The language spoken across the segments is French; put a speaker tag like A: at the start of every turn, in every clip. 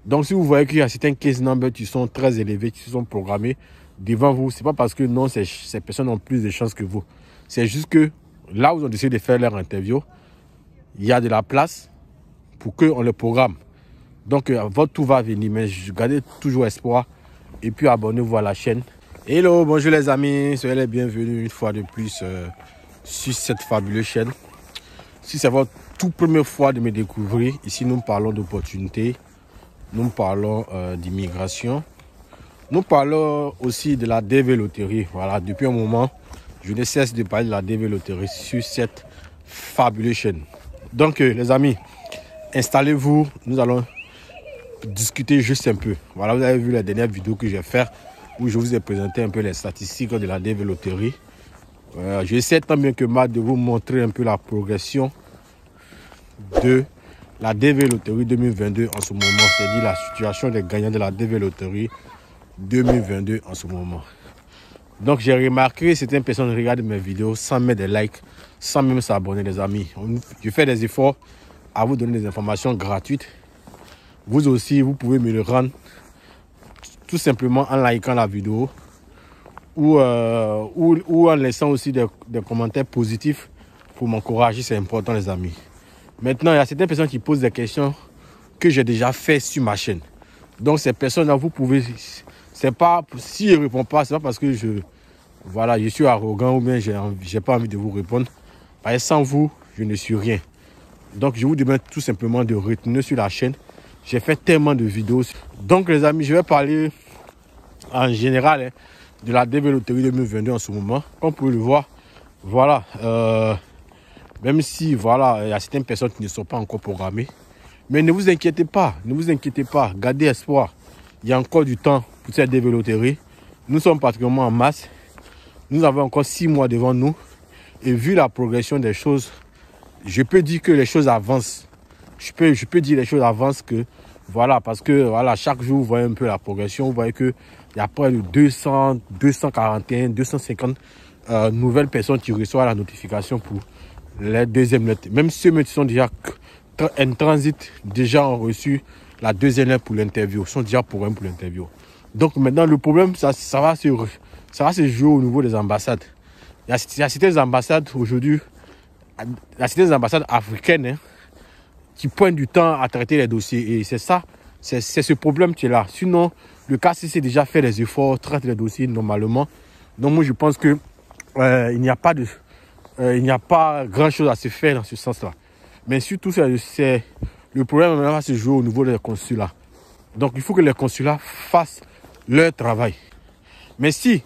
A: Donc si vous voyez qu'il y a certains case numbers qui sont très élevés, qui sont programmés devant vous, c'est pas parce que non, ces personnes ont plus de chances que vous. C'est juste que là où ils ont décidé de faire leur interview, il y a de la place pour qu'on le programme. Donc votre tout va venir, mais gardez toujours espoir et puis abonnez-vous à la chaîne. Hello, bonjour les amis, soyez les bienvenus une fois de plus sur cette fabuleuse chaîne. Si c'est votre toute première fois de me découvrir, ici nous parlons d'opportunités, nous parlons d'immigration, nous parlons aussi de la dévéloterie. Voilà, depuis un moment, je ne cesse de parler de la dévéloterie sur cette fabuleuse chaîne. Donc les amis, installez-vous, nous allons discuter juste un peu. Voilà, vous avez vu la dernière vidéo que j'ai faite où je vous ai présenté un peu les statistiques de la dévéloterie. J'essaie tant bien que mal de vous montrer un peu la progression de la dévéloterie 2022 en ce moment, c'est-à-dire la situation des gagnants de la dévéloterie 2022 en ce moment. Donc j'ai remarqué que certaines personnes regardent mes vidéos sans mettre des likes, sans même s'abonner les amis. Je fais des efforts à vous donner des informations gratuites. Vous aussi, vous pouvez me le rendre tout simplement en likant la vidéo ou en laissant aussi des commentaires positifs pour m'encourager, c'est important les amis. Maintenant, il y a certaines personnes qui posent des questions que j'ai déjà fait sur ma chaîne. Donc ces personnes-là, vous pouvez, c'est pas, si je ne réponds pas, c'est pas parce que je suis arrogant ou bien j'ai pas envie de vous répondre. Parce que sans vous, je ne suis rien. Donc je vous demande tout simplement de retenir sur la chaîne. J'ai fait tellement de vidéos. Donc les amis, je vais parler en général de la dévéloterie 2022 en ce moment. Comme vous pouvez le voir, voilà, même si voilà, il y a certaines personnes qui ne sont pas encore programmées. Mais ne vous inquiétez pas, gardez espoir. Il y a encore du temps pour cette dévéloterie. Nous sommes particulièrement en masse. Nous avons encore 6 mois devant nous. Et vu la progression des choses, je peux dire que les choses avancent. Je peux dire les choses avancent que voilà, parce que voilà, chaque jour vous voyez un peu la progression, vous voyez que il y a près de 200, 241, 250 nouvelles personnes qui reçoivent la notification pour les deuxièmes lettres. Même ceux qui sont déjà en transit, déjà ont reçu la deuxième lettre pour l'interview, sont déjà pour l'interview. Donc maintenant le problème, ça va se jouer au niveau des ambassades. Il y a certaines ambassades aujourd'hui, il y a certaines ambassades africaines qui prennent du temps à traiter les dossiers. Et c'est ça, c'est ce problème qui est là. Sinon, le KCC déjà fait les efforts, traite les dossiers normalement. Donc moi, je pense que il n'y a pas grand-chose à se faire dans ce sens-là. Mais surtout, c'est le problème va se jouer au niveau des consulats. Donc, il faut que les consulats fassent leur travail. Mais si,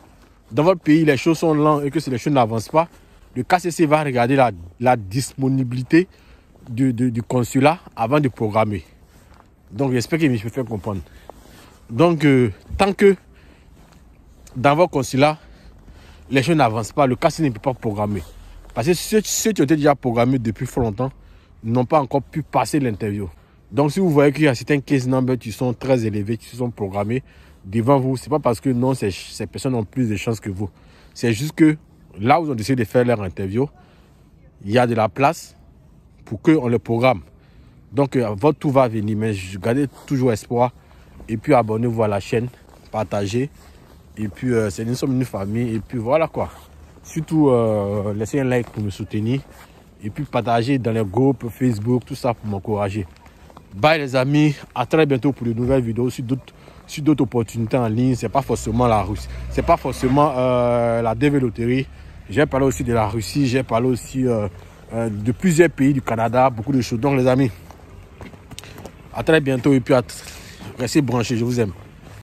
A: dans votre pays, les choses sont lentes et que les choses n'avancent pas, le KCC va regarder la disponibilité du consulat avant de programmer. Donc j'espère que je me fais comprendre. Donc tant que dans votre consulat les choses n'avancent pas, le KCC ne peut pas programmer. Parce que ceux qui ont été déjà programmés depuis fort longtemps n'ont pas encore pu passer l'interview. Donc si vous voyez qu'il y a certains case numbers qui sont très élevés, qui sont programmés devant vous, c'est pas parce que non, ces personnes ont plus de chances que vous. C'est juste que là où ils ont décidé de faire leur interview, il y a de la place pour qu'on le programme. Donc votre tout va venir, mais gardez toujours espoir et puis abonnez-vous à la chaîne, partagez et puis nous sommes une famille et puis voilà quoi. Surtout laissez un like pour me soutenir et puis partagez dans les groupes Facebook, tout ça pour m'encourager. Bye les amis, à très bientôt pour de nouvelles vidéos sur d'autres opportunités en ligne. C'est pas forcément la Russie, c'est pas forcément la dévéloterie. J'ai parlé aussi de la Russie, j'ai parlé aussi de plusieurs pays du Canada, beaucoup de choses. Donc les amis, à très bientôt et puis restez branchés, je vous aime.